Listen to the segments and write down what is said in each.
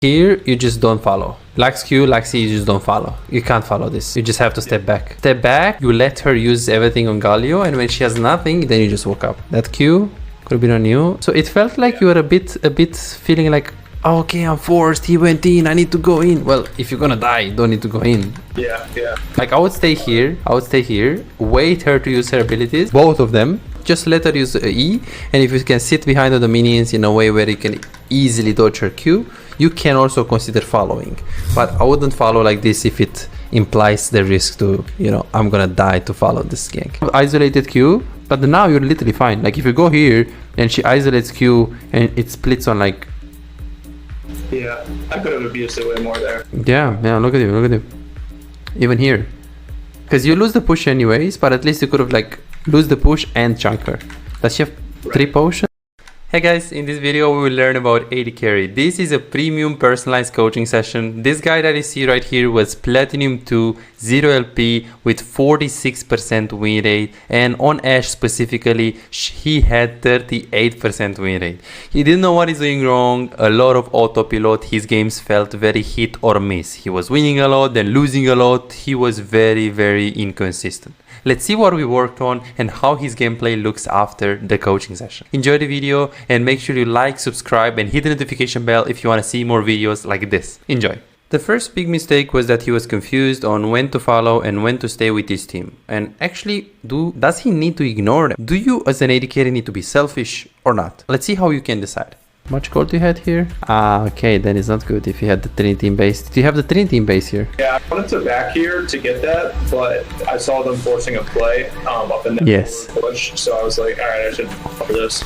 Here, you just don't follow. Lax Q, Lax E, you just don't follow. You can't follow this. You just have to step back. Step back, you let her use everything on Galio, and when she has nothing, then you just walk up. That Q could have been on you. So it felt like you were a bit feeling like, oh, okay, I'm forced, he went in, I need to go in. Well, if you're gonna die, you don't need to go in. Yeah. Like, I would stay here, wait her to use her abilities, both of them. Just let her use E, and if you can sit behind the minions in a way where you can easily dodge her Q, you can also consider following. But I wouldn't follow like this if it implies the risk to, you know, I'm gonna die to follow this gank. Isolated Q, but now you're literally fine. Like if you go here and she isolates Q and it splits on like... Yeah, I could have abused it way more there. Yeah, look at you. Even here. Because you lose the push anyways, but at least you could have like lose the push and chunk her. Does she have 3 potions? Hey guys, in this video we will learn about AD carry. This is a premium personalized coaching session. This guy that you see right here was Platinum 2, 0 LP with 46% win rate, and on Ashe specifically he had 38% win rate. He didn't know what he's doing wrong, a lot of autopilot, his games felt very hit or miss. He was winning a lot, then losing a lot, he was very inconsistent. Let's see what we worked on and how his gameplay looks after the coaching session. Enjoy the video and make sure you like, subscribe and hit the notification bell if you want to see more videos like this. Enjoy. The first big mistake was that he was confused on when to follow and when to stay with his team. And actually, does he need to ignore them? Do you as an AD carry need to be selfish or not? Let's see how you can decide. Much gold you had here? Okay, then it's not good if you had the Trinity in base. Do you have the Trinity in base here? Yeah, I wanted to back here to get that, but I saw them forcing a play up in that push, so I was like, alright, I should cover this.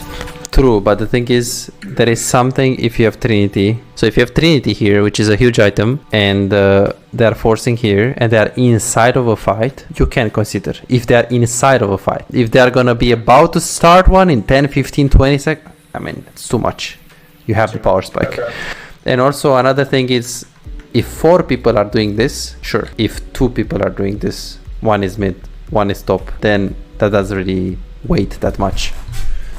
True, but the thing is, there is something if you have Trinity. So if you have Trinity here, which is a huge item, and they are forcing here, and they are inside of a fight, you can consider. If they are inside of a fight. If they are gonna be about to start one in 10, 15, 20 seconds, I mean, it's too much. You have the power spike. Okay. And also another thing is, if 4 people are doing this, sure. If 2 people are doing this, one is mid, one is top, then that doesn't really weight that much.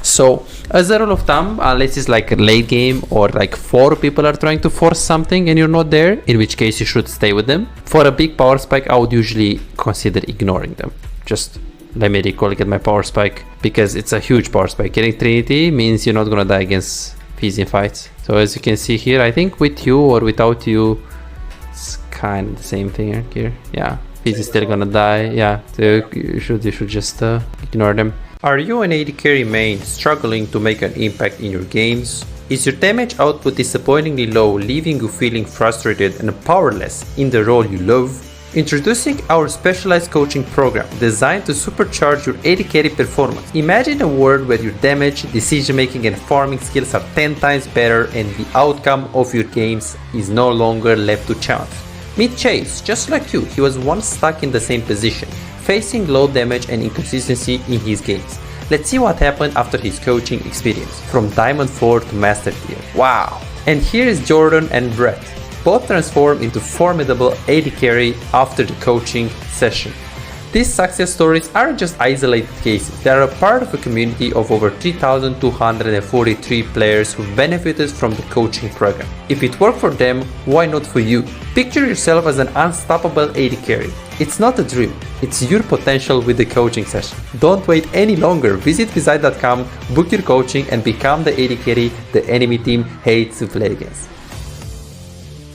So as a rule of thumb, unless it's like a late game or like 4 people are trying to force something and you're not there, in which case you should stay with them. For a big power spike, I would usually consider ignoring them. Just let me recall, get my power spike, because it's a huge power spike. Getting Trinity means you're not gonna die against Fizz in fights. So as you can see here, I think with you or without you, it's kind of the same thing here. Yeah, Fizz is still gonna die. Yeah, so you should just ignore them. Are you an AD carry main struggling to make an impact in your games? Is your damage output disappointingly low, leaving you feeling frustrated and powerless in the role you love? Introducing our specialized coaching program designed to supercharge your AD carry performance. Imagine a world where your damage, decision making and farming skills are 10 times better and the outcome of your games is no longer left to chance. Meet Chase, just like you, he was once stuck in the same position, facing low damage and inconsistency in his games. Let's see what happened after his coaching experience, from Diamond 4 to Master Tier. Wow! And here is Jordan and Brett. Both transform into formidable AD carry after the coaching session. These success stories aren't just isolated cases, they are a part of a community of over 3,243 players who benefited from the coaching program. If it worked for them, why not for you? Picture yourself as an unstoppable AD carry. It's not a dream, it's your potential with the coaching session. Don't wait any longer, visit Vizite.com, book your coaching and become the AD carry the enemy team hates to play against.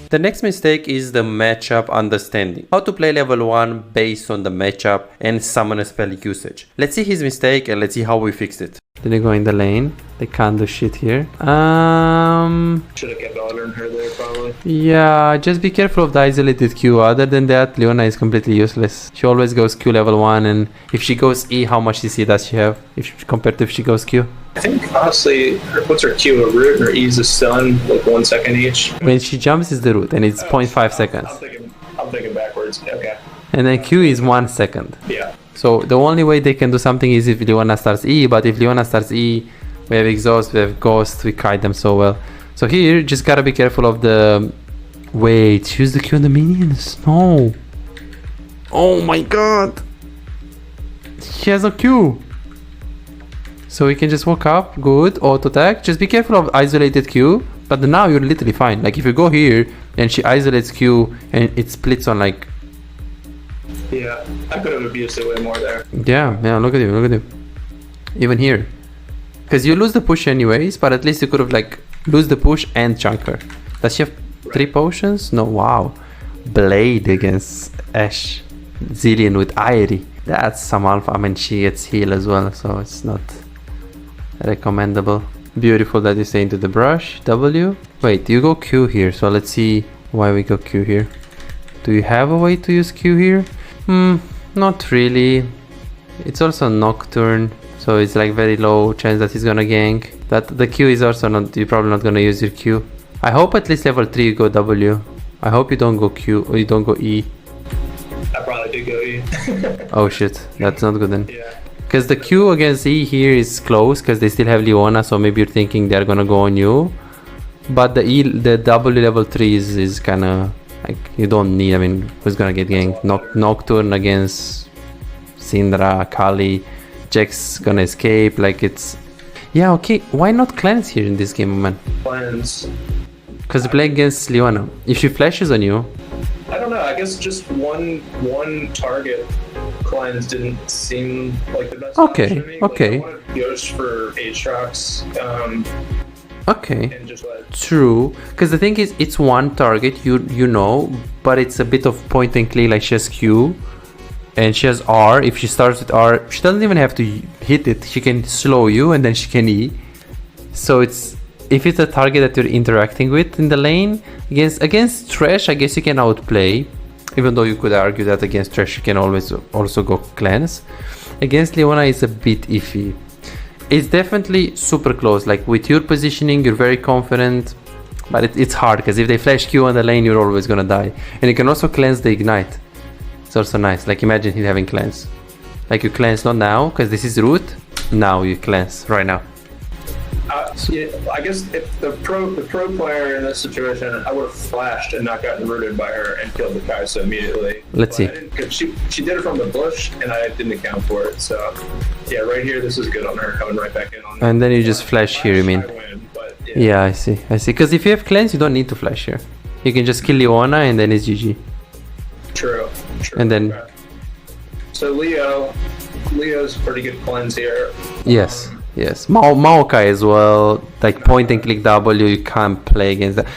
The next mistake is the matchup understanding. How to play level 1 based on the matchup and summon spell usage. Let's see his mistake and let's see how we fixed it. Then they go in the lane. They can't do shit here. Should have kept ordering her there probably. Yeah, just be careful of the isolated Q. Other than that, Leona is completely useless. She always goes Q level 1, and if she goes E, how much CC does she have compared to if she goes Q? I think honestly, what's her Q, a root, or E's a stun, like 1 second each? When she jumps is the root and it's 0.5 seconds. I'm thinking backwards, okay. And then Q is 1 second. Yeah. So the only way they can do something is if Leona starts E, but if Leona starts E, we have Exhaust, we have Ghost, we kite them so well. So here, just gotta be careful of the... Wait, use the Q on the minions? No. Oh my god. She has a Q. So we can just walk up, good, auto attack. Just be careful of isolated Q, But now you're literally fine. Like if you go here and she isolates Q and it splits on like... Yeah, I could have abused it way more there. Yeah, look at you. Even here. Because you lose the push anyways, but at least you could have like lose the push and chunk her. Does she have 3 potions? No, wow. Blade against Ashe. Zillion with Aerie. That's some alpha. I mean, she gets heal as well, so it's not recommendable. Beautiful that you stay into the brush. W. Wait, you go Q here, so let's see why we go Q here. Do you have a way to use Q here? Not really. It's also Nocturne, so it's like very low chance that he's gonna gank. That the Q is also not, you're probably not gonna use your Q. I hope at least level 3 you go W. I hope you don't go Q or you don't go E. I probably did go E. Oh shit, that's not good then. Yeah. Because the Q against E here is close because they still have Leona, so maybe you're thinking they're gonna go on you. But the W level 3 is kinda like, you don't need, I mean, who's gonna get ganked? Nocturne against Syndra, Kali, Jack's gonna escape, like it's... Yeah, okay, why not cleanse here in this game, man? Cleanse. Because you play against Leona. If she flashes on you... I don't know, I guess just one target cleanse didn't seem like the best option to me. Okay. Like, I wanted Ghost for Aatrox. Okay, and just let... true. Because the thing is, it's one target, you know, but it's a bit of point and click, like she has Q. And she has R. If she starts with R, she doesn't even have to hit it. She can slow you and then she can E. So it's... If it's a target that you're interacting with in the lane, against Thresh, I guess you can outplay. Even though you could argue that against Thresh, you can always also go cleanse. Against Leona, it's a bit iffy. It's definitely super close. Like with your positioning, you're very confident. But it's hard, because if they flash Q on the lane, you're always gonna die. And you can also cleanse the Ignite. It's also nice. Like imagine him having cleanse. Like you cleanse not now, because this is root. Now you cleanse right now. Yeah, I guess if the pro player in this situation, I would have flashed and not gotten rooted by her and killed the Kai'Sa immediately. Let's see. She did it from the bush and I didn't account for it. So yeah, right here, this is good on her coming right back in on me. And then you just flash here, you mean? I win, but yeah, I see. Because if you have cleanse, you don't need to flash here. You can just kill Leona and then it's GG. True. And then... Okay. So Leo's pretty good cleanse here. Yes. Yes, Maokai as well, like point and click W, you can't play against that.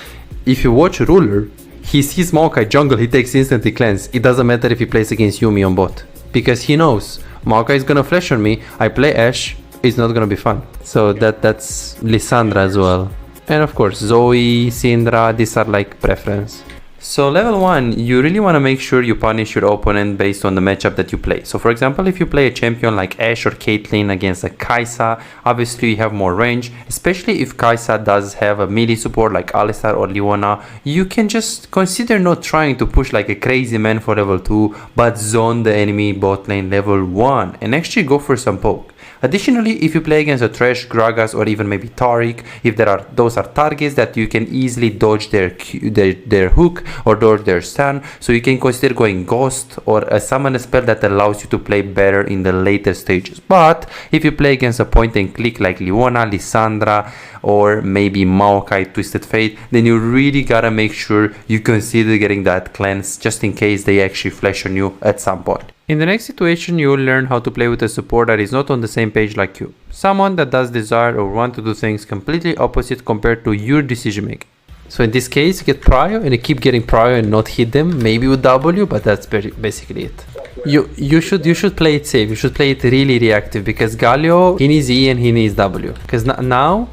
If you watch Ruler, he sees Maokai jungle, he takes instantly cleanse. It doesn't matter if he plays against Yuumi on bot. Because he knows, Maokai is gonna flash on me, I play Ashe, it's not gonna be fun. So that's Lissandra as well. And of course, Zoe, Syndra, these are like preference. So level 1, you really want to make sure you punish your opponent based on the matchup that you play. So for example, if you play a champion like Ashe or Caitlyn against a Kai'Sa, obviously you have more range, especially if Kai'Sa does have a melee support like Alistar or Leona. You can just consider not trying to push like a crazy man for level 2, but zone the enemy bot lane level 1 and actually go for some poke. Additionally, if you play against a Thresh, Gragas, or even maybe Taric, if those are targets that you can easily dodge their hook or dodge their stun, so you can consider going Ghost or a summon spell that allows you to play better in the later stages. But if you play against a point and click like Leona, Lissandra, or maybe Maokai, Twisted Fate, then you really gotta make sure you consider getting that cleanse just in case they actually flash on you at some point. In the next situation, you will learn how to play with a support that is not on the same page like you. Someone that does desire or want to do things completely opposite compared to your decision making. So in this case, you get prio and you keep getting prio and not hit them, maybe with W, but that's basically it. You should play it safe, you should play it really reactive, because Galio, he needs E and he needs W. Because now,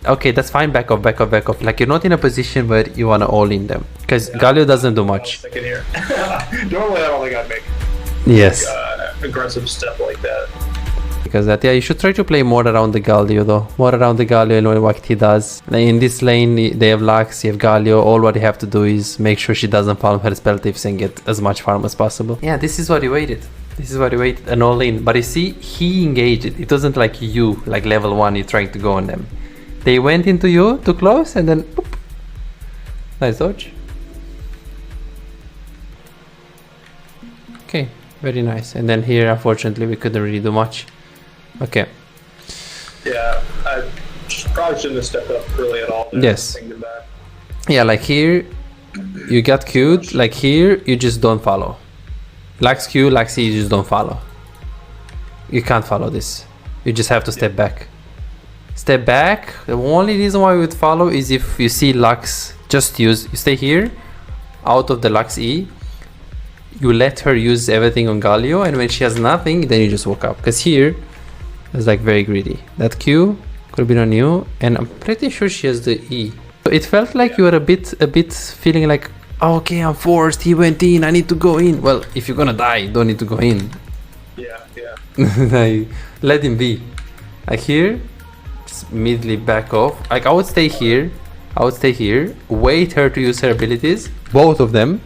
okay, that's fine, back off. Like you're not in a position where you want to all in them. Because Galio doesn't do much. Normally I don't think I'd make yes. Aggressive stuff like that. Because that, yeah, you should try to play more around the Galio though. More around the Galio and know what he does. Like in this lane, they have Lux, you have Galio. All what you have to do is make sure she doesn't farm her spell tips and get as much farm as possible. Yeah, this is what he waited. An all in. But you see, he engaged it. It wasn't like you, like level 1, you're trying to go on them. They went into you too close and then boop. Nice dodge. Okay, very nice. And then here, unfortunately, we couldn't really do much. Okay. Yeah, I just Probably shouldn't have stepped up early at all. Yes. Thinking back. Yeah, like here, you got queued. Like here, you just don't follow. Lax Q, Lax E, you just don't follow. You can't follow this. You just have to step back. Step back. The only reason why we would follow is if you see Lux just use. You stay here, out of the Lux E. You let her use everything on Galio, and when she has nothing, then you just walk up. Because here, it's like very greedy. That Q could have been on you, and I'm pretty sure she has the E. So it felt like you were a bit feeling like, oh, okay, I'm forced. He went in. I need to go in. Well, if you're gonna die, you don't need to go in. Yeah. Like, let him be. Like here, just immediately back off. Like I would stay here. Wait her to use her abilities, both of them,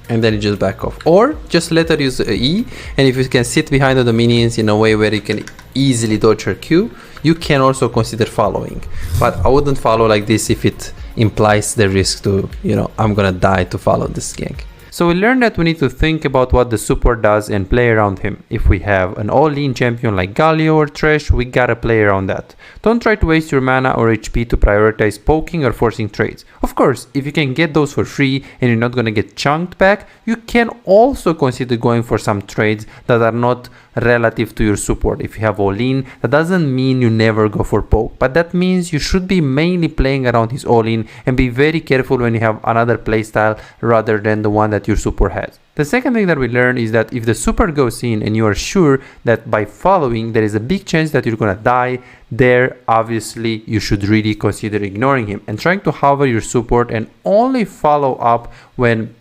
and then you just back off. Or just let her use E, and if you can sit behind the minions in a way where you can easily dodge her Q, you can also consider following. But I wouldn't follow like this if it implies the risk to, I'm gonna die to follow this gank. So we learned that we need to think about what the support does and play around him. If we have an all-in champion like Galio or Thresh, we gotta play around that. Don't try to waste your mana or HP to prioritize poking or forcing trades. Of course, if you can get those for free and you're not gonna get chunked back, you can also consider going for some trades that are not relative to your support. If you have all-in, that doesn't mean you never go for poke, but that means you should be mainly playing around his all-in and be very careful when you have another playstyle rather than the one that your support has. The second thing that we learned is that if the support goes in and you are sure that by following there is a big chance that you're gonna die, there obviously you should really consider ignoring him and trying to hover your support and only follow up when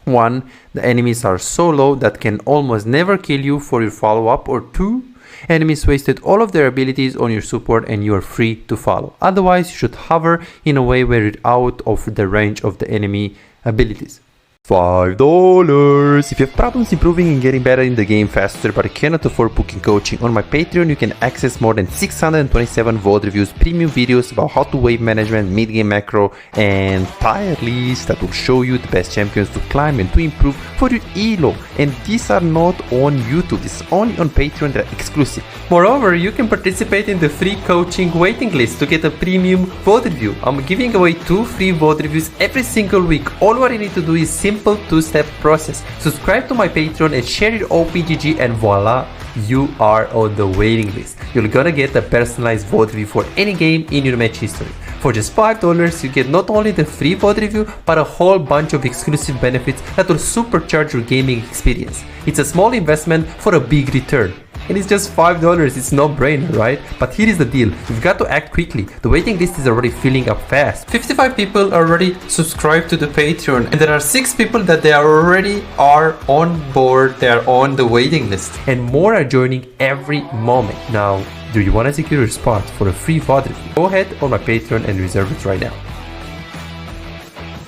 one, the enemies are so low that can almost never kill you for your follow-up, or two, enemies wasted all of their abilities on your support and you are free to follow. Otherwise, you should hover in a way where you're out of the range of the enemy abilities. $5. If you have problems improving and getting better in the game faster but cannot afford booking coaching, on my Patreon you can access more than 627 VOD reviews, premium videos about how to wave management, mid-game macro, and tier lists that will show you the best champions to climb and to improve for your elo. And these are not on YouTube, this is only on Patreon, they're exclusive. Moreover, you can participate in the free coaching waiting list to get a premium VOD review. I'm giving away 2 free VOD reviews every single week. All what you need to do is simple 2-step process. Subscribe to my Patreon and share your OPGG, and voila, you are on the waiting list. You're gonna get a personalized VOD review for any game in your match history. For just $5, you get not only the free VOD review, but a whole bunch of exclusive benefits that will supercharge your gaming experience. It's a small investment for a big return. And it's just $5, it's no brainer, right? But here is the deal, you've got to act quickly. The waiting list is already filling up fast. 55 people already subscribed to the Patreon, and there are 6 people that they already are on board, they are on the waiting list. And more are joining every moment. Now, do you want to secure your spot for a free VOD review? Go ahead on my Patreon and reserve it right now.